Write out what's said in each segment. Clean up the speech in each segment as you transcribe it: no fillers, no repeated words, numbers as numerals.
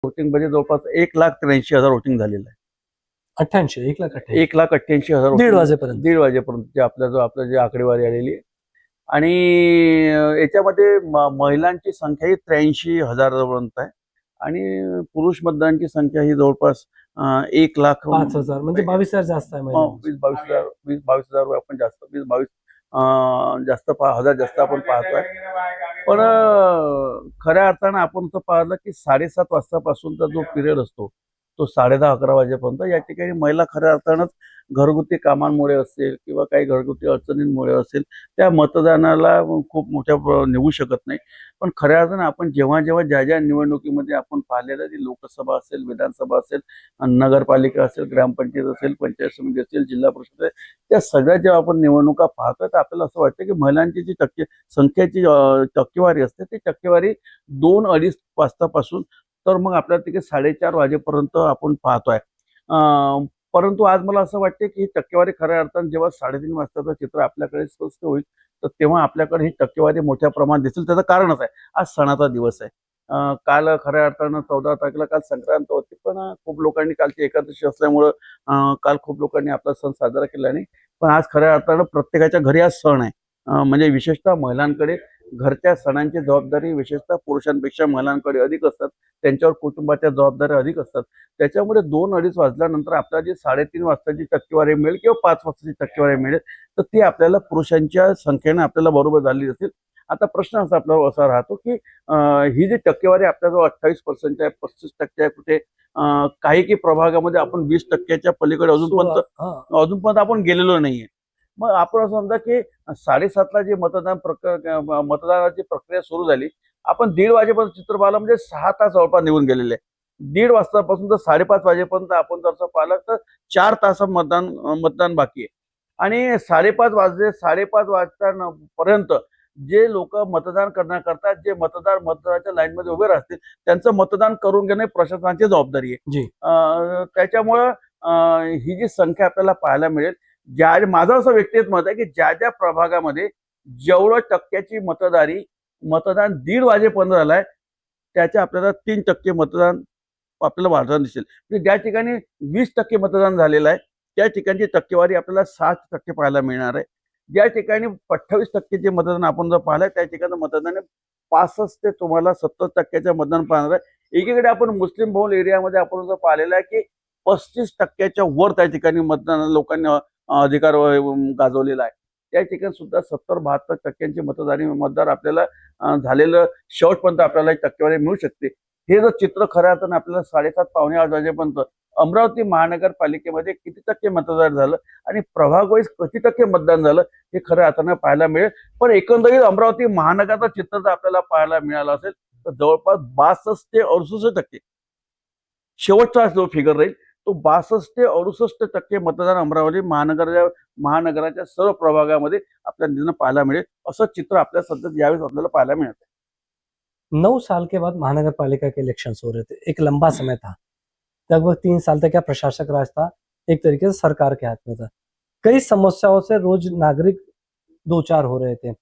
Voting मध्ये जवळपास 1,83,000 voting झालेलं आहे. 88, 1,88,000. 1,88,000 दीड वाजेपर्यंत. दीड वाजेपर्यंत जे आपलं जे आकडेवारी आलेली आहे. आणि याच्यामध्ये महिलांची संख्या ही 83,000 पर्यंत आहे आणि पुरुष मतदारांची संख्या ही जवळपास 1,00,000 5,000 म्हणजे 22,000 जास्त आहे महिलांची. 20-22,000 आपण जास्त 20-22 जास्त हजार जास्त आपण पाहतोय. पण खऱ्या अर्थानं आपण तर पाहिलं की 7:30 वाजतापासूनचा जो पिरियड असतो तो 10:30-11 वाजेपर्यंत या ठिकाणी महिला खऱ्या अर्थानंच घरगुती कामांमुळे असेल किंवा काही घरगुती अडचणींमुळे असेल त्या मतदानाला खूप मोठ्या निघू शकत नाही. पण खऱ्या अर्थानं आपण जेव्हा जेव्हा ज्या निवडणुकीमध्ये आपण पाहिलेलं ती लोकसभा असेल, विधानसभा असेल, नगरपालिका असेल, ग्रामपंचायत असेल, पंचायत समिती असेल, जिल्हा परिषद असेल, त्या सगळ्या जेव्हा आपण निवडणुका पाहतो तर आपल्याला असं वाटतं की महिलांची जी संख्येची टक्केवारी असते ती टक्केवारी 2-2.5 वाजतापासून तर मग आपल्याला तिथे 4:30 वाजेपर्यंत आपण पाहतोय. परंतु आज मला असं वाटतं की ही टक्केवारी खऱ्या अर्थानं जेव्हा 3:30 वाजताचं चित्र आपल्याकडे स्पष्ट होईल तर तेव्हा आपल्याकडे ही टक्केवारी मोठ्या प्रमाणात दिसेल. त्याचं कारणच आहे आज सणाचा दिवस आहे. काल खऱ्या अर्थानं 14 तारखेला काल संक्रांत होती, पण खूप लोकांनी कालची एकादशी असल्यामुळं काल खूप लोकांनी आपला सण साजरा केला नाही. पण आज खऱ्या अर्थानं प्रत्येकाच्या घरी आज सण आहे. म्हणजे विशेषतः महिलांकडे घरच्या सणांची जबाबदारी विशेषतः पुरुषांपेक्षा महिलांकडे अधिक असतात. त्यांच्यावर कुटुंबाच्या जबाबदाऱ्या अधिक असतात. त्याच्यामुळे 2-2.5 वाजल्यानंतर आपल्याला जी 3:30 वाजताची टक्केवारी मिळेल किंवा 5 वाजताची टक्केवारी मिळेल तर ती आपल्याला पुरुषांच्या संख्येने आपल्याला बरोबर झाली असेल. आता प्रश्न असा राहतो की ही जी टक्केवारी आपल्याजवळ 28% आहे, 35% आहे, कुठे काही प्रभागामध्ये आपण 20%च्या पलीकडे अजूनपर्यंत आपण गेलेलो नाहीये. मग आपण असं समजा की 7:30ला जे मतदानाची प्रक्रिया सुरू झाली, आपण 1:30 वाजेपर्यंत चित्र पाहिलं म्हणजे 6 तास जवळपास निघून गेलेले आहे. 1:30 वाजतापासून तर 5:30 वाजेपर्यंत आपण जर पाहिलं तर 4 तास मतदान बाकी आहे. आणि 5:30 वाजले 5:30 वाजतापर्यंत जे लोक मतदान करण्याकरता जे मतदाराच्या लाईनमध्ये उभे राहतील त्यांचं मतदान करून घेणे प्रशासनाची जबाबदारी आहे. त्याच्यामुळं ही जी संख्या आपल्याला पाहायला मिळेल, माझं असं व्यक्तिगत मत आहे की ज्या प्रभागामध्ये जेवढं टक्क्याची मतदान 1:30 वाजेपर्यंत झालाय त्याच्या आपल्याला 3% मतदान आपल्याला वाढताना दिसेल. म्हणजे ज्या ठिकाणी 20% मतदान झालेलं आहे त्या ठिकाणची टक्केवारी आपल्याला 60% पाहायला मिळणार आहे. ज्या ठिकाणी 28% मतदान आपण जर पाहिलं त्या ठिकाणी मतदान 65 ते तुम्हाला 70% मतदान पाहणार आहे. एकीकडे आपण मुस्लिम बहुल एरियामध्ये आपण जर पाहिलेलं आहे की 35% वर त्या ठिकाणी मतदान लोकांनी अधिकार गाजवलेला आहे. त्या ठिकाणी सुद्धा 70-72% मतदार आपल्याला झालेलं शेवटपर्यंत आपल्याला टक्केवारी मिळू शकते. हे जर चित्र खऱ्या अर्थानं आपल्याला 7:30-8 वाजेपर्यंत अमरावती महानगरपालिकेमध्ये किती टक्के मतदान झालं आणि प्रभाग वाईज किती टक्के मतदान झालं हे खऱ्या अर्थानं पाहायला मिळेल. पण एकंदरीत अमरावती महानगराचं चित्र जर आपल्याला पाहायला मिळालं असेल तर जवळपास 62 ते 68% शेवटचा जो फिगर राहील तो 62 ते 68% मतदान अमरावती महानगराच्या सर्व प्रभागामध्ये आपल्याला पाहायला मिळेल. असं चित्र आपल्या सध्या यावेळेस आपल्याला पाहायला मिळत आहे. 9 साल के बाद महानगर पालिका के इलेक्शंस हो रहे थे, एक लंबा समय था, लगभग 3 साल तक क्या प्रशासक राज था, एक तरीके से सरकार के हाथ में था। कई समस्याओं से रोज नागरिक दो चार हो रहे थे।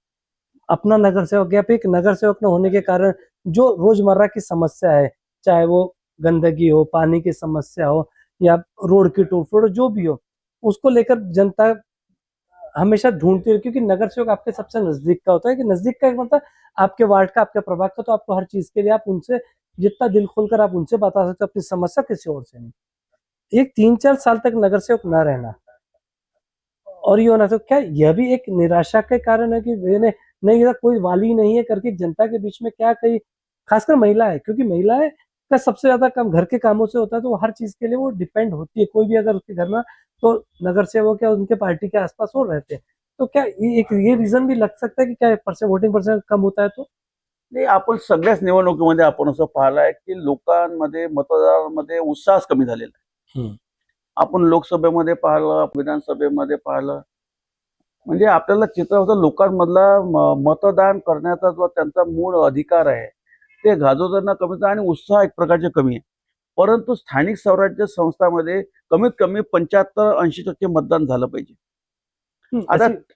अपना नगर सेवक या फिर एक नगर सेवक न होने के कारण जो रोजमर्रा की समस्या है, चाहे वो गंदगी हो, पानी की समस्या हो या रोड की टूट-फूट जो भी हो, उसको लेकर जनता हमेशा ढूंढती है, क्योंकि नगर सेवक आपके सबसे नजदीक का होता है। कि नजदीक का मतलब आपके वार्ड का, आपके प्रभाग का, तो आपको हर चीज के लिए आप उनसे जितना दिल खोलकर आप उनसे बता सकते हो अपनी समस्या, किसी और से नहीं। एक 3-4 साल तक नगर सेवक न रहना और ये होना, तो क्या यह भी एक निराशा के कारण है कि नहीं कोई वाली नहीं है करके जनता के बीच में क्या कहीं, खासकर महिला है, क्योंकि महिलाएं का सबसे ज्यादा काम घर के कामों से होता है, तो वो हर चीज के लिए वो डिपेंड होती है। कोई भी अगर उसके घर में तो नगर सेवक या उनके पार्टी के आसपास वो रहते हैं, तो क्या ये रीजन भी लग सकता है कि क्या वोटिंग परसेंट कम होता है? तो नाही, आपण सगळ्याच निवडणुकीमध्ये आपण असं पाहिलंय की लोकांमध्ये मतदारांमध्ये उत्साह कमी झालेला आहे. आपण लोकसभेमध्ये पाहिलं, विधानसभेमध्ये पाहिलं, म्हणजे आपल्याला चित्र होतं लोकांमधला मतदान करण्याचा जो त्यांचा मूळ अधिकार आहे ते गाजवताना कमी आणि उत्साह एक प्रकारचे कमी आहे. परंतु स्थानिक स्वराज्य संस्थांमध्ये कमीत कमी 75-80% मतदान झालं पाहिजे.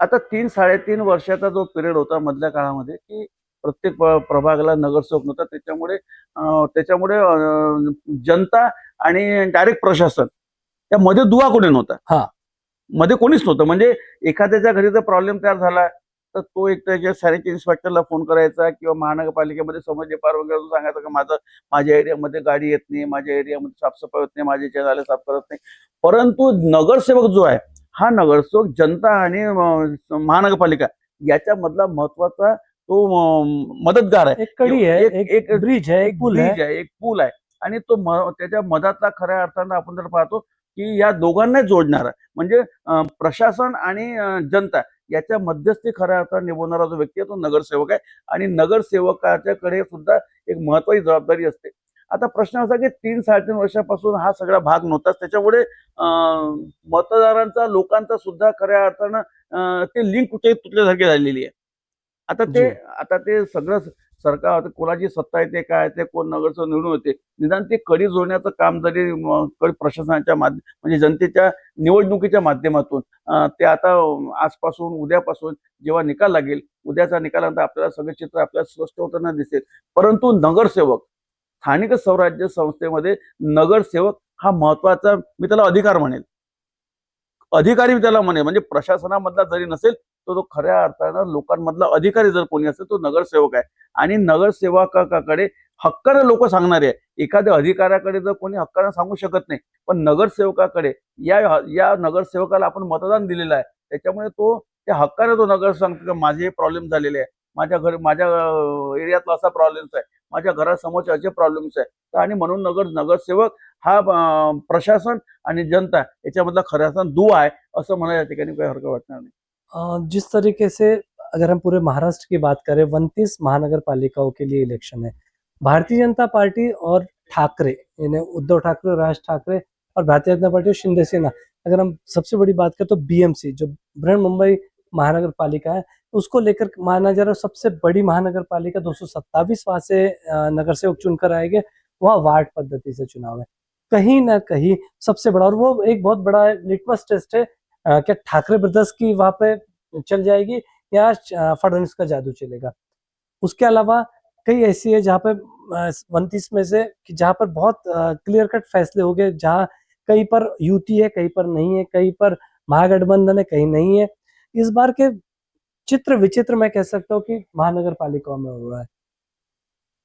आता 3-3.5 वर्षाचा जो पिरियड होता मधल्या काळामध्ये की प्रत्येक प्रभागाला नगरसेवक नव्हता. त्याच्यामुळे जनता आणि डायरेक्ट प्रशासन त्यामध्ये दुवा कोणी नव्हता. हा. मध्ये कोणीच नव्हतं. म्हणजे एखाद्याच्या घरी जर प्रॉब्लेम तयार झाला तर तो एक त्याच्या सॅनिटरी इन्स्पेक्टरला फोन करायचा किंवा महानगरपालिकेमध्ये समज एफआर वगैरे सांगायचं की माझ्या एरियामध्ये गाडी येत नाही, माझ्या एरियामध्ये साफसफाई होत नाही, माझ्या नाले साफ करत नाही. परंतु नगरसेवक जो आहे हा नगरसेवक जनता आणि महानगरपालिका याच्यामधला महत्वाचा तो मदतगार आहे. एक कडी आहे, एक एक ब्रिज आहे, एक पूल आहे. ब्रिज आहे, एक पूल आहे. आणि तो त्याच्या मधातला खऱ्या अर्थानं आपण जर पाहतो की या दोघांनाच जोडणारा म्हणजे प्रशासन आणि जनता याच्या मध्यस्थी खऱ्या अर्थानं निभवणारा जो व्यक्ती आहे तो नगरसेवक आहे. आणि नगरसेवकाच्याकडे सुद्धा एक महत्वाची जबाबदारी असते. आता प्रश्न असा की 3-3.5 वर्षापासून हा सगळा भाग नव्हताच. त्याच्यामुळे मतदारांचा लोकांचा सुद्धा खऱ्या अर्थानं ते लिंक कुठे तुटल्यासारखी झालेली आहे. आता ते सगळं सरकार कोणाची सत्ता येते काय ते कोण नगरसेवक निवडून होते निदान ते कडी जोडण्याचं काम जरी प्रशासनाच्या म्हणजे जनतेच्या निवडणुकीच्या माध्यमातून ते आता आजपासून उद्यापासून जेव्हा निकाल लागेल उद्याचा निकालानंतर आपल्याला सगळं चित्र आपल्याला स्पष्ट होताना दिसेल. परंतु नगरसेवक स्थानिक स्वराज्य संस्थेमध्ये नगरसेवक हा महत्वाचा मी त्याला अधिकार म्हणेल. अधिकारी मी त्याला म्हणेल. म्हणजे प्रशासनामधला जरी नसेल तो खऱ्या अर्थानं लोकांमधला अधिकारी जर कोणी असेल तो नगरसेवक आहे. आणि नगरसेवकाकडे हक्कानं लोक सांगणारे आहे. एखाद्या अधिकाऱ्याकडे जर कोणी हक्कानं सांगू शकत नाही पण नगरसेवकाकडे या नगरसेवकाला आपण मतदान दिलेलं आहे त्याच्यामुळे तो त्या हक्काने तो नगर सांगतो की माझे हे प्रॉब्लेम झालेले आहे, माझ्या एरियातला असा प्रॉब्लेम्स आहे, माझ्या घरासमोरचे असे प्रॉब्लेम्स आहे. आणि म्हणून नगरसेवक हा प्रशासन आणि जनता याच्यामधला खऱ्या अर्थानं दुवा आहे असं मला या ठिकाणी काही हरकत वाटणार नाही. जिस तरीके से अगर हम पूरे महाराष्ट्र की बात करें 29 महानगर पालिकाओं के लिए इलेक्शन है। भारतीय जनता पार्टी और ठाकरे यानी उद्धव ठाकरे, राज ठाकरे और भारतीय जनता पार्टी और शिंदे सेना, अगर हम सबसे बड़ी बात करें तो बीएमसी जो बृहन्मुंबई महानगर पालिका है उसको लेकर माना जा रहा है सबसे बड़ी महानगर पालिका 227 वहां से नगर सेवक चुनकर आएंगे। वह वार्ड पद्धति से चुनाव है कहीं ना कहीं सबसे बड़ा, और वो एक बहुत बड़ा लिटमस टेस्ट है क्या ठाकरे ब्रदर्स की वहां पे चल जाएगी या फडणवीस का जादू चलेगा। उसके अलावा कई ऐसी है जहाँ पे 29 में से जहाँ पर बहुत क्लियर कट फैसले हो गए, जहाँ कहीं पर युति है कहीं पर नहीं है, कहीं पर महागठबंधन है कहीं नहीं है। इस बार के चित्र विचित्र मैं कह सकता हूँ कि महानगर पालिकाओं में हो रहा है।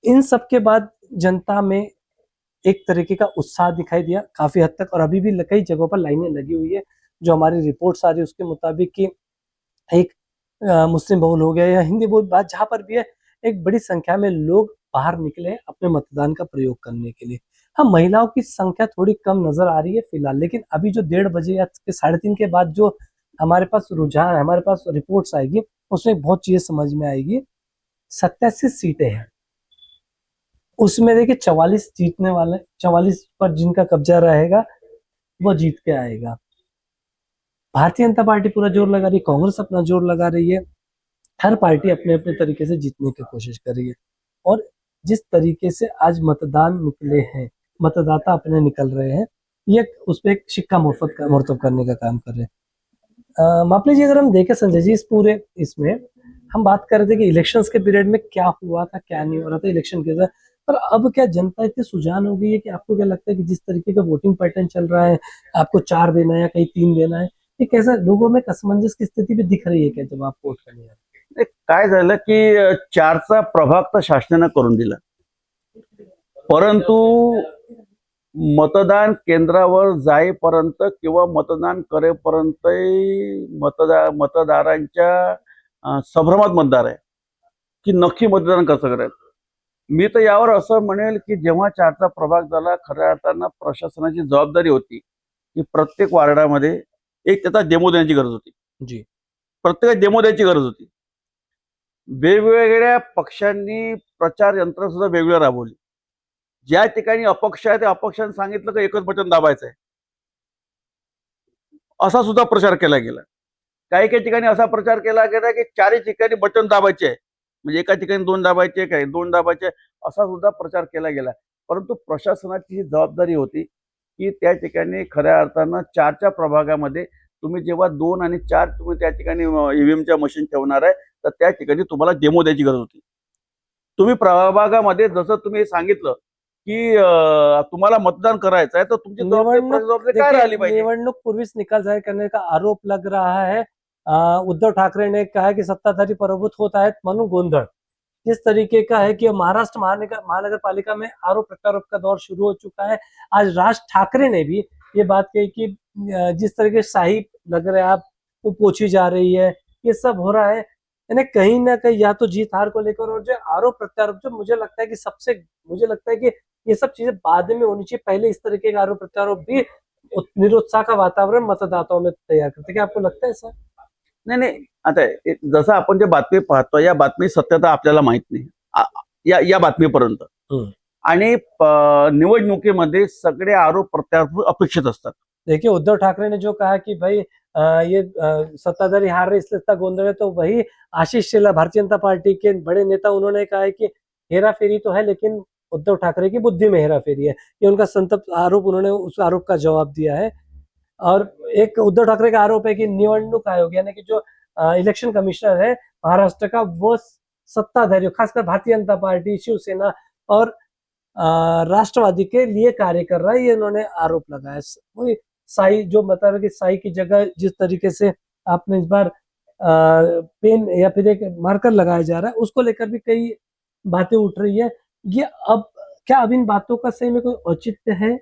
इन सब के बाद जनता में एक तरीके का उत्साह दिखाई दिया काफी हद तक, और अभी भी कई जगहों पर लाइनें लगी हुई है। जो हमारी रिपोर्ट्स आ रही है उसके मुताबिक कि एक मुस्लिम बहुल हो गया या हिंदी बहुल बात जहां पर भी है एक बड़ी संख्या में लोग बाहर निकले अपने मतदान का प्रयोग करने के लिए। हाँ, महिलाओं की संख्या थोड़ी कम नजर आ रही है फिलहाल, लेकिन अभी जो 1:30 बजे या 3:30 के बाद जो हमारे पास रुझान है, हमारे पास रिपोर्ट्स आएगी उसमें बहुत चीजें समझ में आएगी। 87 सीटें हैं, उसमें देखिए 44 जीतने वाले, 44 पर जिनका कब्जा रहेगा वो जीत के आएगा। भारतीय जनता पार्टी पूरा जोर लगा रही है, कांग्रेस अपना जोर लगा रही है, हर पार्टी अपने अपने तरीके से जीतने की कोशिश कर रही है। और जिस तरीके से आज मतदान निकले हैं, मतदाता अपने निकल रहे हैं, ये उस पर एक सिक्का मुर्तब करने का काम कर रहे हैं। मापले जी, अगर हम देखें संजय जी, इस पूरे इसमें हम बात कर रहे थे कि इलेक्शंस के पीरियड में क्या हुआ था क्या नहीं हो रहा था इलेक्शन के अंदर, पर अब क्या जनता इतनी सुजान हो गई है कि आपको क्या लगता है कि जिस तरीके का वोटिंग पैटर्न चल रहा है, आपको 4 देना है या कहीं 3 देना है, ये कैसा लोगों में असमंजस की स्थिति भी दिख रही है क्या जब आप वोट करने जाते हैं? काय झालं की 4चा प्रभाग तर शासनानं करून दिला, परंतु मतदान केंद्रावर जाईपर्यंत किंवा मतदान करेपर्यंत मतदारांच्या संभ्रमात मतदार आहे की नक्की मतदान कसं करायचं. मी तर यावर असं म्हणेल की जेव्हा 4चा प्रभाग झाला खऱ्या अर्थानं प्रशासनाची जबाबदारी होती की प्रत्येक वार्डामध्ये एक त्याचा डेमो देण्याची गरज होती. जी, प्रत्येक डेमो द्यायची गरज होती. वेगवेगळ्या पक्षांनी प्रचार यंत्र सुद्धा वेगवेगळं राबवली. ज्या ठिकाणी अपक्ष आहे त्या अपक्षांनी सांगितलं की एकच बटन दाबायचं आहे, असा सुद्धा प्रचार केला गेला. काही काही ठिकाणी असा प्रचार केला गेला की 4ही ठिकाणी बटन दाबायचे आहे, म्हणजे एका ठिकाणी 2 दाबायचे, काही 2 दाबायचे, असा सुद्धा प्रचार केला गेला. परंतु प्रशासनाची ही जबाबदारी होती की त्या ठिकाणी खऱ्या अर्थानं 4च्या प्रभागामध्ये तुम्ही जेव्हा 2 आणि 4 तुम्ही त्या ठिकाणी ईव्हीएमच्या मशीन ठेवणार आहे तर त्या ठिकाणी तुम्हाला डेमो द्यायची गरज होती. तुम्ही प्रभागामध्ये जसं तुम्ही सांगितलं की तुम्हाला मतदान करायचं आहे तर तुमची जबाबदारी काय राहिली पाहिजे? निवडणूक पूर्वीच निकाल जाहिर करने का आरोप लग रहा है। उद्धव ठाकरे ने कहा कि सत्ताधारी प्रभुत्व होता है म्हणून गोंधळ, इस तरीके का है कि महाराष्ट्र महानगर पालिका में आरोप प्रत्यारोप का दौर शुरू हो चुका है। आज राज ठाकरे ने भी ये बात कही कि जिस तरीके से शाही लग रहा है आप वो पोछी जा रही है, ये सब हो रहा है। यानी कहीं ना कहीं या तो जीत हार को लेकर और जो आरोप प्रत्यारोप, जो मुझे लगता है कि मुझे लगता है कि ये सब चीजें बाद में होनी चाहिए, पहले इस तरीके का आरोप प्रत्यारोप भी निरुत्साह का वातावरण मतदाताओं में तैयार करते। क्या आपको लगता है सर? नाही नाही, आता जसं आपण जे बातमी पाहतो या बातमी सत्यता आपल्याला माहित नाही या बातमीपर्यंत. आणि निवडणुकीमध्ये सगळे आरोप प्रत्यारोप अपेक्षित असतात. देखिए उद्धव ठाकरे ने जो कहा कि भाई ये सत्ताधारी हार रहे इसलिए इतना गोंधळ है, तो वही आशीष शेलार भारतीय जनता पार्टी के बड़े नेता, उन्होंने कहा है कि हेरा फेरी तो है लेकिन उद्धव ठाकरे की बुद्धि में हेरा फेरी है। ये उनका संतप्त आरोप, उन्होंने उस आरोप का जवाब दिया है। और एक उद्धव ठाकरे का आरोप है कि निवडणूक आयोग यानी कि जो इलेक्शन कमिश्नर है महाराष्ट्र का, वो सत्ताधारी खासकर भारतीय जनता पार्टी, शिवसेना और राष्ट्रवादी के लिए कार्य कर रहा है, ये इन्होंने आरोप लगाया। वही साई जो बता रहे कि साई की जगह जिस तरीके से आपने इस बार पेन या फिर एक मार्कर लगाया जा रहा है, उसको लेकर भी कई बातें उठ रही है। ये अब इन बातों का सही में कोई औचित्य है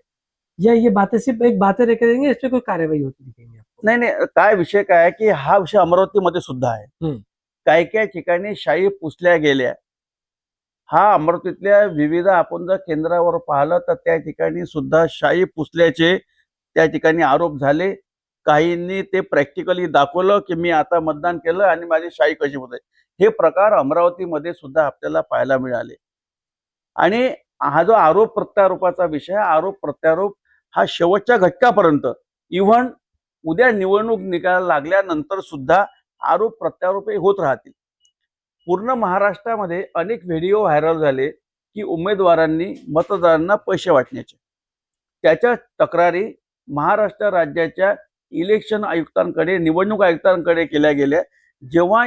या ये बातें सिर्फ एक बातें रह रहेंगे, इस पे कोई कार्यवाही होती दिखेंगी आपको? नाही नाही, काय विषय काय आहे की हा विषय अमरावतीमध्ये सुद्धा आहे. काही काही ठिकाणी शाई पुसल्या गेल्या. हा अमरावतीतल्या विविध आपण जर केंद्रावर पाहिलं तर त्या ठिकाणी सुद्धा शाई पुसल्याचे त्या ठिकाणी आरोप झाले. काहींनी ते प्रॅक्टिकली दाखवलं की मी आता मतदान केलं आणि माझी शाई कशी होते. हे प्रकार अमरावतीमध्ये सुद्धा आपल्याला पाहायला मिळाले. आणि हा जो आरोप प्रत्यारोपाचा विषय, आरोप प्रत्यारोप हा शेवटच्या घटकापर्यंत, इव्हन उद्या निवडणूक निकाल लागल्यानंतर सुद्धा आरोप प्रत्यारोप होत राहतील. पूर्ण महाराष्ट्रामध्ये अनेक व्हिडिओ व्हायरल झाले की उमेदवारांनी मतदारांना पैसे वाटण्याचे. त्याच्या तक्रारी महाराष्ट्र राज्याच्या इलेक्शन आयुक्तांकडे, निवडणूक आयुक्तांकडे केल्या गेल्या. जेव्हा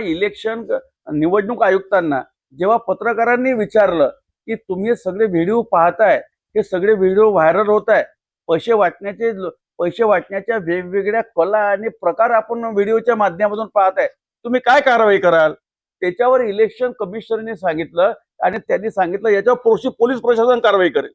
निवडणूक आयुक्तांना जेव्हा पत्रकारांनी विचारलं की तुम्ही सगळे व्हिडिओ पाहताय, हे सगळे व्हिडिओ व्हायरल होत आहे, पैसे वाटण्याच्या वेगवेगळ्या कला आणि प्रकार आपण व्हिडिओच्या माध्यमातून पाहताय, तुम्ही काय कारवाई कराल? त्याच्यावर इलेक्शन कमिशनरने सांगितलं आणि त्यांनी सांगितलं याच्यावर पोलीस प्रशासन कारवाई करेल.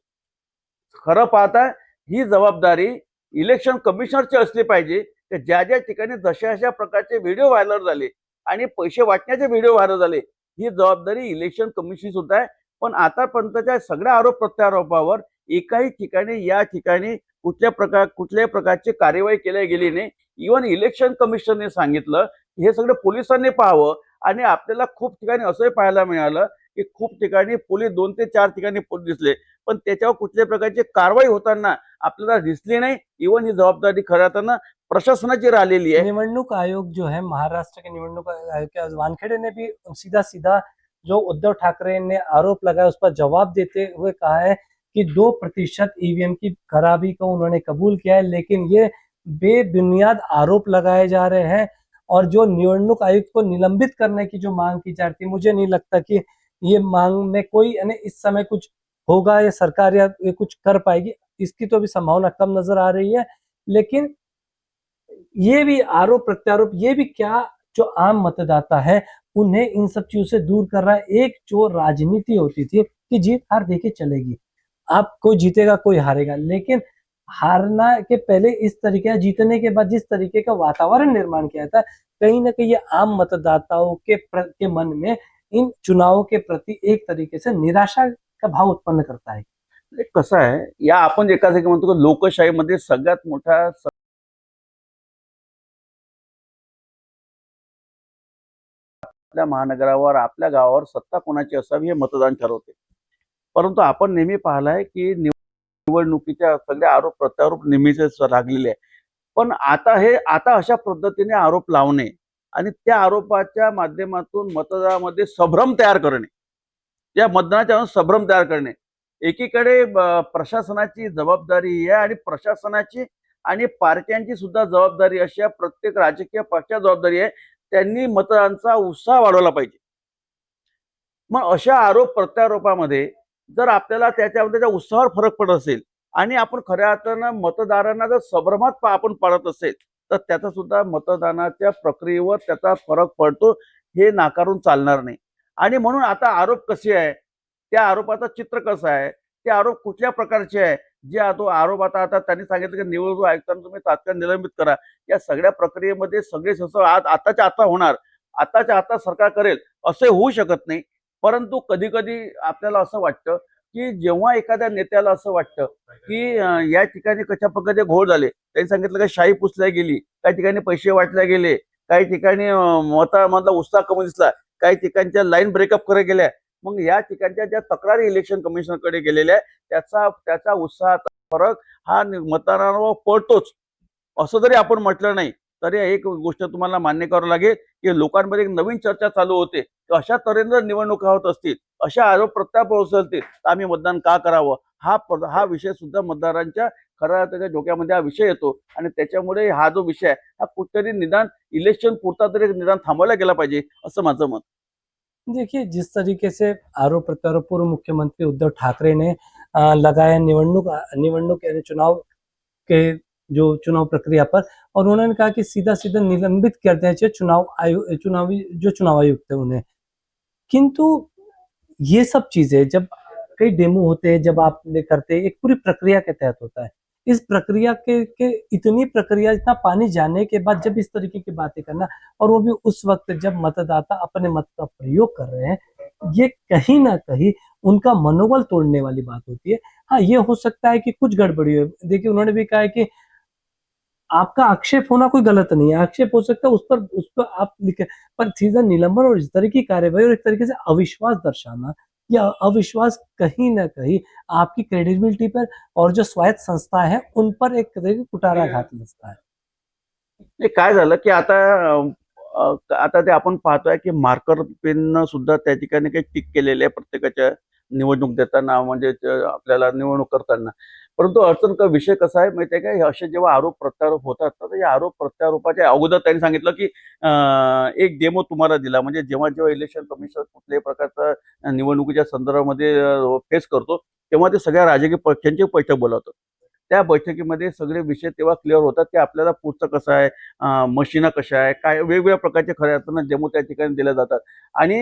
खरं पाहता ही जबाबदारी इलेक्शन कमिशनरची असली पाहिजे की ज्या ज्या ठिकाणी जशा प्रकारचे व्हिडिओ व्हायरल झाले आणि पैसे वाटण्याचे व्हिडिओ व्हायरल झाले, ही जबाबदारी इलेक्शन कमिशन सुद्धा आहे. पण आतापर्यंतच्या सगळ्या आरोप प्रत्यारोपावर एकाही ठिकाणी या ठिकाणी कुठल्याही प्रकारची कार्यवाही केली गेली नाही. इव्हन इलेक्शन कमिशनने सांगितलं हे सगळं पोलिसांनी पाहावं. आणि आपल्याला खूप ठिकाणी असंही पाहायला मिळालं की खूप ठिकाणी पोलीस 2 ते 4 ठिकाणी पोलीस दिसले, पण त्याच्यावर कुठल्याही प्रकारची कारवाई होताना आपल्याला दिसली नाही. इव्हन ही जबाबदारी खऱ्या अर्थानं प्रशासनाची राहिलेली आहे. निवडणूक आयोग जो है, महाराष्ट्र के निवडणूक आयोग के वानखेड़े ने भी सीधा जो उद्धव ठाकरे ने आरोप लगाया उस पर जवाब देते हुए कहा है कि 2% ईवीएम की खराबी को उन्होंने कबूल किया है, लेकिन ये बेबुनियाद आरोप लगाए जा रहे हैं। और जो निवडणूक आयुक्त को निलंबित करने की जो मांग की जा रही थी, मुझे नहीं लगता कि ये मांग में कोई यानी इस समय कुछ होगा या सरकार या ये कुछ कर पाएगी, इसकी तो अभी संभावना कम नजर आ रही है। लेकिन ये भी आरोप प्रत्यारोप, ये भी क्या जो आम मतदाता है उन्हें इन सब चीजों से दूर कर रहा है। एक जो राजनीति होती थी कि जीत हार देखी चलेगी, आप कोई जीतेगा कोई हारेगा, लेकिन हारना के पहले इस तरीके, जीतने के बाद जिस तरीके का वातावरण निर्माण किया था, कहीं ना कहीं ये आम मतदाताओं के मन में इन चुनावों के प्रति एक तरीके से निराशा का भाव उत्पन्न करता है। कसं आहे, या आपण एका जागी म्हणतो की लोकशाहीमध्ये सगळ्यात मोठा आपल्या महानगरावर, आपल्या गावावर सत्ता कोणाची असावी हे मतदान ठरवते. परंतु आपण नेहमी पाहिलंय की निवडणुकीच्या सगळे आरोप प्रत्यारोप नेहमीच लागलेले आहे. पण आता अशा पद्धतीने आरोप लावणे आणि त्या आरोपाच्या माध्यमातून मतदारामध्ये संभ्रम तयार करणे, या मतदानाच्या संभ्रम तयार करणे, एकीकडे प्रशासनाची जबाबदारी आहे आणि प्रशासनाची आणि पार्ट्यांची सुद्धा जबाबदारी, अशा प्रत्येक राजकीय पक्षाची जबाबदारी आहे त्यांनी मतदारांचा उत्साह वाढवला पाहिजे. मग अशा आरोप प्रत्यारोपामध्ये जर आपल्याला त्याच्या उत्साहावर फरक पडत असेल आणि आपण खऱ्या अर्थानं मतदारांना जर संभ्रमात आपण पाडत असेल तर त्याचा सुद्धा मतदानाच्या प्रक्रियेवर त्याचा फरक पडतो, हे नाकारून चालणार नाही. आणि म्हणून आता आरोप कसे आहे, त्या आरोपाचं चित्र कसं आहे, ते आरोप कुठल्या प्रकारचे आहे, जे आरोप आता आता त्यांनी सांगितलं की निवडणूक आयुक्तांना तुम्ही तात्काळ निलंबित करा. या सगळ्या प्रक्रियेमध्ये सगळे सगळं आज आताच्या आता होणार, आताच्या आता सरकार करेल असे होऊ शकत नाही. परंतु कधी कधी आपल्याला असं वाटतं की जेव्हा एखाद्या नेत्याला असं वाटतं की या ठिकाणी कशा प्रकारचे घोळ झाले, त्यांनी सांगितलं की शाही पुसल्या गेली, काही ठिकाणी पैसे वाटले गेले, काही ठिकाणी मतामधला उत्साह कमी दिसला, काही ठिकाणच्या लाईन ब्रेकअप करे गेल्या. मग या ठिकाणच्या ज्या तक्रारी इलेक्शन कमिशनकडे गेलेल्या त्याचा उत्साहाचा फरक हा मतदारांवर पडतोच. असं जरी आपण म्हटलं नाही तरी एक गोष्ट तुम्हाला मान्य करावं लागेल की लोकांमध्ये एक नवीन चर्चा चालू होते की अशा तऱ्हेने जर निवडणुका होत असतील, अशा आरोप प्रत्यारोप होत असतील तर आम्ही मतदान का करावं, हा विषय सुद्धा मतदारांच्या खऱ्या त्याच्या डोक्यामध्ये हा विषय येतो. आणि त्याच्यामुळे हा जो विषय आहे हा कुठेतरी निदान इलेक्शन पुरता तरी निदान थांबवला गेला पाहिजे असं माझं मत. देखिए, जिस तरीके से आरोप प्रत्यारोप पूर्व मुख्यमंत्री उद्धव ठाकरे ने लगाया निवडणूक यानी चुनाव के जो चुनाव प्रक्रिया पर, और उन्होंने कहा कि सीधा सीधा निलंबित कर दिया चाहिए चुनाव आयुक्त है उन्हें। किंतु ये सब चीजें जब कई डेमो होते हैं, जब आप करते हैं, एक पूरी प्रक्रिया के तहत होता है। इस प्रक्रिया के इतनी प्रक्रिया, इतना पानी जाने के बाद जब इस तरीके की बातें करना, और वो भी उस वक्त जब मतदाता अपने मत का प्रयोग कर रहे हैं, ये कहीं ना कहीं उनका मनोबल तोड़ने वाली बात होती है। हाँ, ये हो सकता है कि कुछ गड़बड़ी हो। देखिए, उन्होंने भी कहा है कि आपका आक्षेप होना कोई गलत नहीं है, आक्षेप हो सकता है उस पर आप लिखे, पर सीधा निलंबन और इस तरह की कार्यवाही और एक तरीके से अविश्वास दर्शाना, या अविश्वास कहीं ना कहीं आपकी क्रेडिबिलिटी पर और जो स्वायत्त संस्था है उन पर एक तरह की कुठाराघात लगता है। हे काय झालं की आता ते आपण पाहतोय की मार्कर पेन सुद्धा त्या ठिकाणी काही टिक केलेले आहे प्रत्येकाच्या निवडणूक देताना, म्हणजे आपल्याला निवडणूक करताना. परंतु का विषय कसा आहे माहितीये का, हे असे जेव्हा आरोप प्रत्यारोप होतात तर या आरोप प्रत्यारोपाच्या अगोदर त्यांनी सांगितलं की एक डेमो तुम्हाला दिला, म्हणजे जेव्हा जेव्हा इलेक्शन कमिशन कुठल्याही प्रकारचा निवडणुकीच्या संदर्भामध्ये फेस करतो तेव्हा ते सगळ्या राजकीय पक्षांची बैठक बोलावतं. त्या बैठकीमध्ये सगळे विषय तेव्हा क्लिअर होतात की आपल्याला पुढचं कसं आहे, मशिना कशा आहे, काय वेगवेगळ्या प्रकारचे खऱ्या अर्थानं डेमो त्या ठिकाणी दिले जातात. आणि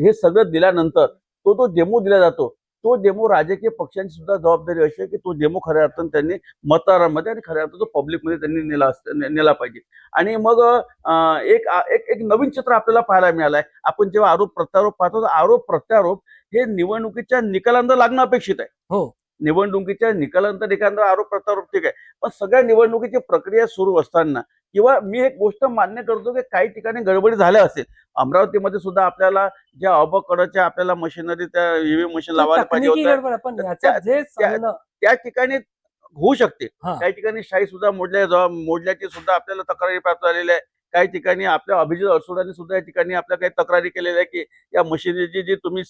हे सगळं दिल्यानंतर जो डेमो दिला जातो, तो डेमो राजकीय पक्षांची सुद्धा जबाबदारी अशी आहे की तो डेमो खऱ्या अर्थानं त्यांनी मतदारांमध्ये आणि खऱ्या अर्थानं पब्लिकमध्ये त्यांनी नेला पाहिजे. आणि मग एक एक एक नवीन चित्र आपल्याला पाहायला मिळालंय. आपण जेव्हा आरोप प्रत्यारोप पाहतो तर आरोप प्रत्यारोप हे निवडणुकीच्या निकालांना लागणं अपेक्षित आहे. हो, निवडणुकीच्या निकालानंतर एखादा आरोप प्रत्यारोप ठीक आहे, पण सगळ्या निवडणुकीची प्रक्रिया सुरू असताना किंवा मी एक गोष्ट मान्य करतो की काही ठिकाणी गडबडी झाल्या असेल. अमरावतीमध्ये सुद्धा आपल्याला ज्या अबकडच्या आपल्याला मशिनरी त्या ईव्हीएम मशीन तो लावायला पाहिजे तकनीकी होत्या गडबड आपण त्या याच्यात जे त्या- सांगणं, त्या ठिकाणी होऊ शकते. हा, काही ठिकाणी शाही सुद्धा मोडल्याची सुद्धा आपल्याला तक्रारी प्राप्त झालेल्या आहे. काही ठिकाणी आपल्या अभिजित अडसुडांनी सुद्धा या ठिकाणी आपल्या काही तक्रारी केलेल्या आहे की या मशिनरीची जी तुम्ही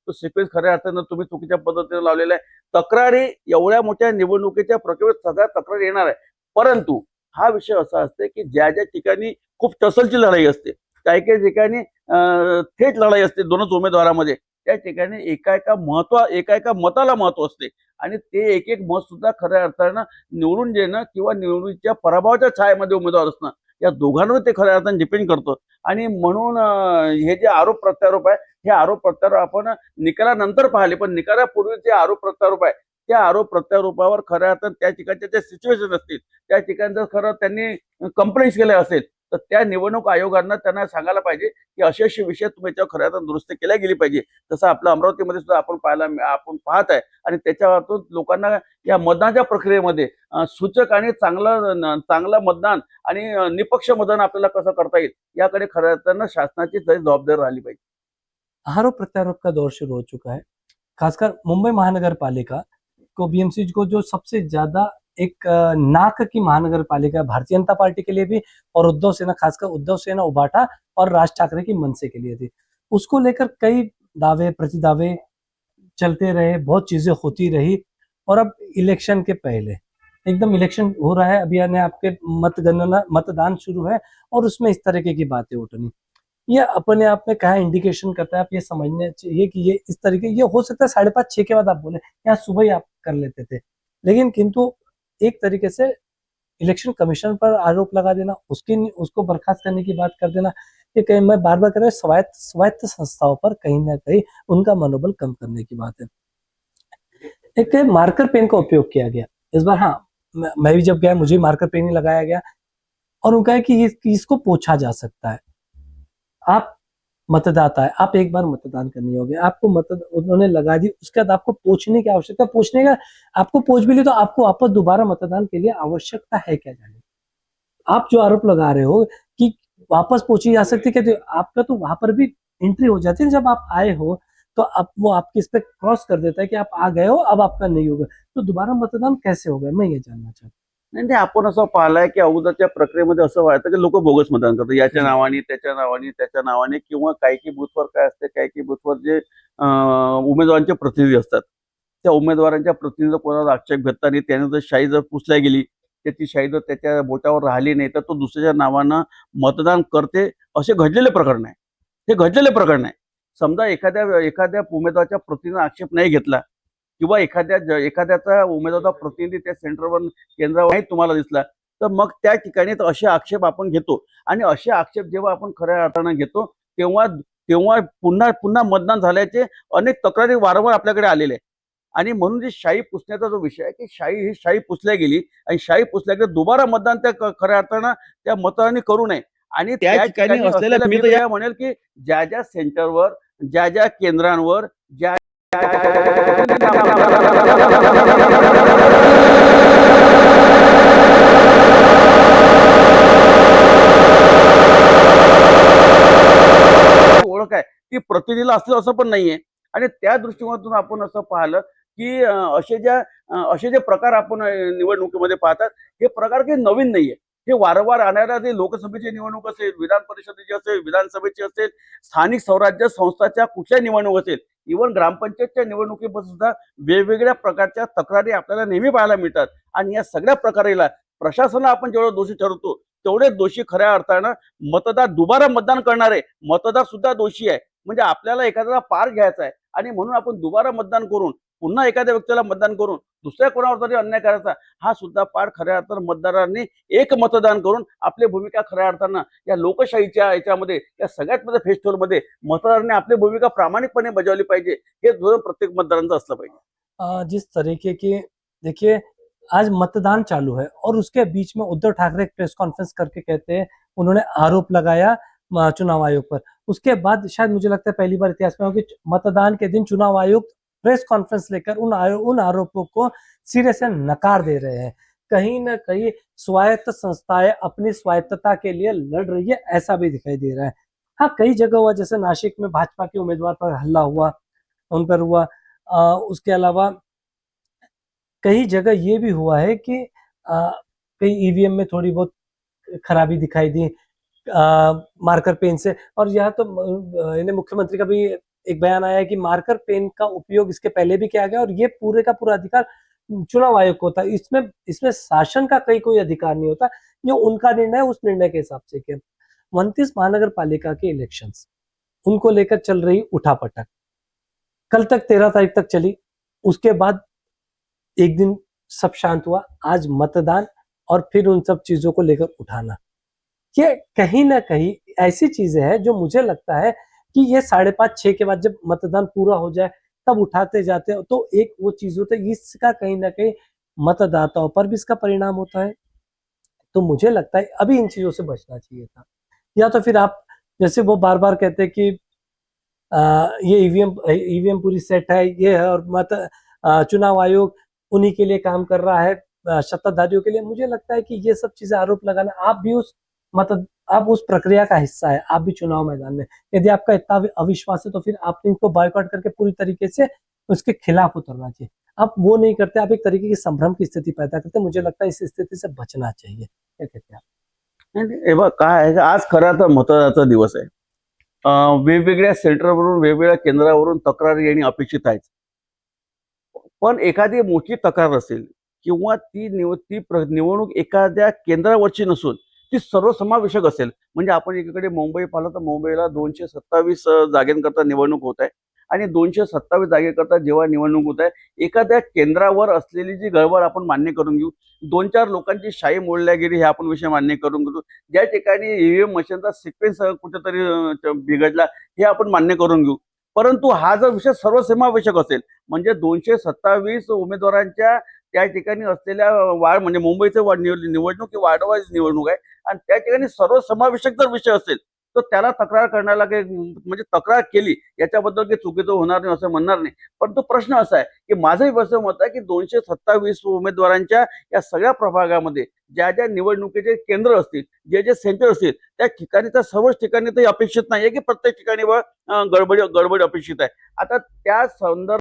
तो सिक्वेन्स खऱ्या अर्थानं तुम्ही चुकीच्या पद्धतीने लावलेला आहे. तक्रारी एवढ्या मोठ्या निवडणुकीच्या प्रक्रियेत सगळ्या तक्रारी येणार आहे. परंतु हा विषय असा असते की ज्या ज्या ठिकाणी खूप टसलची लढाई असते, काही काही ठिकाणी थेट लढाई असते दोनच उमेदवारामध्ये, त्या ठिकाणी एका एका मताला महत्व असते. आणि ते एक एक मत सुद्धा खऱ्या अर्थानं निवडून देणं किंवा निवडणुकीच्या पराभवाच्या छायेमध्ये उमेदवार असणं, या दोघांवर ते खऱ्या अर्थानं डिपेंड करतं. आणि म्हणून हे जे आरोप प्रत्यारोप आहे, हे आरोप प्रत्यारोप आपण निकालानंतर पाहिले, पण निकालापूर्वी जे आरोप प्रत्यारोप आहे त्या आरोप प्रत्यारोपावर खऱ्या अर्थानं त्या ठिकाणच्या ज्या सिच्युएशन असतील, त्या ठिकाणी जर खरं त्यांनी कंप्लेंट्स केल्या असेल तर त्या निवडणूक आयोगांना त्यांना सांगायला पाहिजे की असे असे विषय तुम्ही याच्यावर खऱ्या अर्थानं दुरुस्ती केल्या गेली पाहिजे. तसं आपलं अमरावतीमध्ये सुद्धा आपण पाहत आहे. आणि त्याच्यावरून लोकांना या मतदानाच्या प्रक्रियेमध्ये सूचक आणि चांगलं मतदान आणि निपक्ष मतदान आपल्याला कसं करता येईल याकडे खऱ्या अर्थानं शासनाची जबाबदारी राहिली पाहिजे. आरोप प्रत्यारोप का दौर शुरू हो चुका है। खासकर मुंबई महानगर पालिका को, बीएमसी को, जो सबसे ज्यादा एक नाक की महानगर पालिका भारतीय जनता पार्टी के लिए भी, और उद्धव सेना, खासकर उद्धव सेना उबाटा और राज ठाकरे की मनसे के लिए थी। उसको लेकर कई दावे प्रतिदावे चलते रहे, बहुत चीजें होती रही, और अब इलेक्शन के पहले एकदम इलेक्शन हो रहा है, अभी यानी आपके मतदान शुरू है और उसमें इस तरीके की बातें उठनी। ये अपने आप में क्या इंडिकेशन करता है, आप ये समझने चाहिए कि ये इस तरीके, ये हो सकता है 5:30-6 के बाद आप बोले, यहाँ सुबह ही आप कर लेते थे, लेकिन किंतु एक तरीके से इलेक्शन कमीशन पर आरोप लगा देना, उसको बर्खास्त करने की बात कर देना, ये कहीं मैं बार बार कर रहा हूँ, स्वायत्त स्वायत्त संस्थाओं पर कहीं ना कहीं उनका मनोबल कम करने की बात है। एक मार्कर पेन का उपयोग किया गया इस बार। हाँ, मैं भी जब गया मुझे मार्कर पेन ही लगाया गया और उनका है कि इसको पूछा जा सकता है। आप मतदाता है, आप एक बार मतदान करनी होगी, आपको उन्होंने लगा दी, उसके बाद आपको पूछने की आवश्यकता, पूछने का आपको पूछ भी ली तो आपको वापस दोबारा मतदान के लिए आवश्यकता है क्या जाने? आप जो आरोप लगा रहे हो कि वापस पूछी जा सकती है, आपका तो वहां पर भी एंट्री हो जाती है जब आप आए हो, तो अब वो आपके इस पे क्रॉस कर देता है कि आप आ गए हो, अब आपका नहीं होगा, तो दोबारा मतदान कैसे होगा, मैं ये जानना चाहता हूँ। नाही नाही, आपण असं पाहिलंय की अगोदरच्या प्रक्रियेमध्ये असं व्हायचं की लोक बोगस मतदान करतात, याच्या हम्म. नावाने त्याच्या नावाने त्याच्या नावाने, किंवा काही बूथवर काय असते, काही बूथवर जे उमेदवारांचे प्रतिनिधी असतात, त्या उमेदवारांच्या प्रतिनिधी कोणाला आक्षेप घेतला नाही, त्याने जर शाही जर पुसल्या गेली, त्याची शाही जर त्याच्या बोटावर राहिली नाही, तर तो दुसऱ्याच्या नावानं मतदान करते, असे घडलेले प्रकरण आहे. हे घडलेले प्रकरण आहे. समजा एखाद्या एखाद्या उमेदवाराच्या प्रतिनिधीने आक्षेप नाही घेतला, किंवा एखाद्याचा उमेदवाराचा प्रतिनिधी त्या सेंटरवर केंद्रावर नाही तुम्हाला दिसला, तर मग त्या ठिकाणी असे आक्षेप आपण घेतो, आणि असे आक्षेप जेव्हा आपण खऱ्या अर्थानं घेतो, तेव्हा तेव्हा पुन्हा पुन्हा मतदान झाल्याचे अनेक तक्रारी वारंवार आपल्याकडे आलेल्या आहेत. आणि म्हणून जी शाई पुसण्याचा जो विषय आहे, की ही शाई पुसल्या गेली, आणि शाई पुसल्या गेली, दुबारा मतदान त्या खऱ्या अर्थानं त्या मतदारांनी करू नये. आणि त्या ठिकाणी असलेल्या मी तर म्हणेल की ज्या ज्या सेंटरवर, ज्या ज्या केंद्रांवर, ज्या ओळख आहे ती प्रतिनिधीला असलं असं पण नाहीये. आणि त्या दृष्टिकोनातून आपण असं पाहिलं की असे जे प्रकार आपण निवडणुकीमध्ये पाहतात, हे प्रकार काही नवीन नाहीये. हे वारंवार आणणाऱ्या जे लोकसभेची निवडणूक असेल, विधान परिषदेची असेल, विधानसभेची असेल, स्थानिक स्वराज्य संस्थाच्या कुठल्या निवडणूक असेल, इव्हन ग्रामपंचायतच्या निवडणुकीमध्ये सुद्धा वेगवेगळ्या प्रकारच्या तक्रारी आपल्याला नेहमी पाहायला मिळतात. आणि या सगळ्या प्रकाराला प्रशासनाला आपण जेवढं दोषी ठरवतो, तेवढे दोषी खऱ्या अर्थानं दुबारा मतदान करणारे मतदार सुद्धा दोषी आहे. म्हणजे आपल्याला एखाद्याला पार घ्यायचा आहे, आणि म्हणून आपण दुबारा मतदान करून, पुन्हा एखाद्या व्यक्तीला मतदान करून दुसऱ्या कोणावर तरी अन्याय करायचा, हा सुद्धा पार खऱ्या अर्थानं मतदारांनी एक मतदान करून आपली भूमिका खऱ्या अर्थानं या लोकशाहीच्या याच्यामध्ये, या सगळ्यात मध्ये फेस्टिवलमध्ये मतदारांनी आपली भूमिका प्रामाणिकपणे बजावली पाहिजे. हे धोरण प्रत्येक मतदारांचं असलं पाहिजे. जिस तरीके की, देखिए, आज मतदान चालू है और उसके बीच में उद्धव ठाकरे प्रेस कॉन्फ्रेंस करके कहते हैं, उन्होंने आरोप लगाया चुनाव आयोग पर। उसके बाद शायद मुझे लगता है पहली बार इतिहास में हो कि मतदान के दिन चुनाव आयोग प्रेस कॉन्फ्रेंस लेकर उन आरोपों को सिरे से नकार दे रहे हैं। कहीं ना कहीं स्वायत्त संस्थाएं अपनी स्वायत्तता के लिए लड़ रही है, ऐसा भी दिखाई दे रहा है। हाँ, कई जगह हुआ, जैसे नासिक में भाजपा के उम्मीदवार पर हल्ला हुआ, उन पर हुआ। उसके अलावा कई जगह ये भी हुआ है कि कई ईवीएम में थोड़ी बहुत खराबी दिखाई दी मार्कर पेन से। और यह तो इन्हें मुख्यमंत्री का भी एक बयान आया है कि मार्कर पेन का उपयोग इसके पहले भी किया गया और ये पूरे का पूरा अधिकार चुनाव आयोग को होता है। इसमें शासन का कोई अधिकार नहीं होता, ये उनका निर्णय, उस निर्णय के हिसाब से किया। 29 महानगर पालिका के इलेक्शंस, उनको लेकर चल रही उठापटक कल तक 13 तारीख तक चली। उसके बाद एक दिन सब शांत हुआ, आज मतदान और फिर उन सब चीजों को लेकर उठाना, ये कहीं ना कहीं ऐसी चीजें हैं जो मुझे लगता है कि ये 5:30-6 के बाद जब मतदान पूरा हो जाए तब उठाते जाते हैं, तो एक वो चीज होता है, इसका कहीं ना कहीं मतदाताओं पर भी इसका परिणाम होता है। तो मुझे लगता है अभी इन चीजों से बचना चाहिए था। या तो फिर आप, जैसे वो बार बार कहते हैं कि ये ईवीएम पूरी सेट है, ये है, और चुनाव आयोग उन्हीं के लिए काम कर रहा है, सत्ताधारियों के लिए। मुझे लगता है कि ये सब चीजें आरोप लगाना, आप उस प्रक्रिया का हिस्सा है, आप भी चुनाव मैदान में। यदि आपका इतना अविश्वास है तो फिर आप इनको बॉयकॉट करके पूरी तरीके से उसके खिलाफ उतरना चाहिए। आप वो नहीं करते, आप एक तरीके की संभ्रम की स्थिति पैदा करते। मुझे लगता है इस स्थिति से बचना चाहिए। क्या कहते हैं आप? नाही, बघा काय आहे, आज खरा तर मतदानाचा दिवस आहे. वेगवेगळ्या सेंटरवरून, वेगवेगळ्या केंद्रावरून तक्रारी येणे अपेक्षित आहेच. पण एखादी मोठी तक्रार असेल, किंवा ती निवडणूक एखाद्या केंद्रावरची नसून ती सर्वसमावेशक असेल. म्हणजे आपण एकीकडे मुंबई पाहिलं तर मुंबईला 227 जागेकरता निवडणूक होत आहे आणि 227 जागेकरता जेव्हा निवडणूक होत आहे, एखाद्या केंद्रावर असलेली जी गडबड आपण मान्य करून घेऊ. 2-4 लोकांची शाई मोडल्या गेली हे आपण विषय मान्य करून घेऊ. ज्या ठिकाणी ईव्हीएम मशीनचा सिक्वेन्स कुठेतरी बिघडला हे आपण मान्य करून घेऊ. परंतु हा जर विषय सर्वसमावेशक असेल म्हणजे 227 उमेदवारांच्या त्या ठिकाणी असलेल्या वार्ड म्हणजे मुंबईचं निवडणूक ही वार्डवाईज निवडणूक आहे आणि त्या ठिकाणी सर्वसमावेशक जर विषय असेल तर त्याला तक्रार करण्याला काही म्हणजे तक्रार केली याच्याबद्दल काही चुकीचं होणार नाही असं म्हणणार नाही. परंतु प्रश्न असा आहे की माझंही असं मत आहे की 227 उमेदवारांच्या या सगळ्या प्रभागामध्ये ज्या ज्या निवडणुकीचे केंद्र असतील, जे जे सेंटर असतील त्या ठिकाणी तर सर्वच ठिकाणी ते अपेक्षित नाहीये की प्रत्येक ठिकाणी गडबड अपेक्षित आहे. आता त्या संदर्भात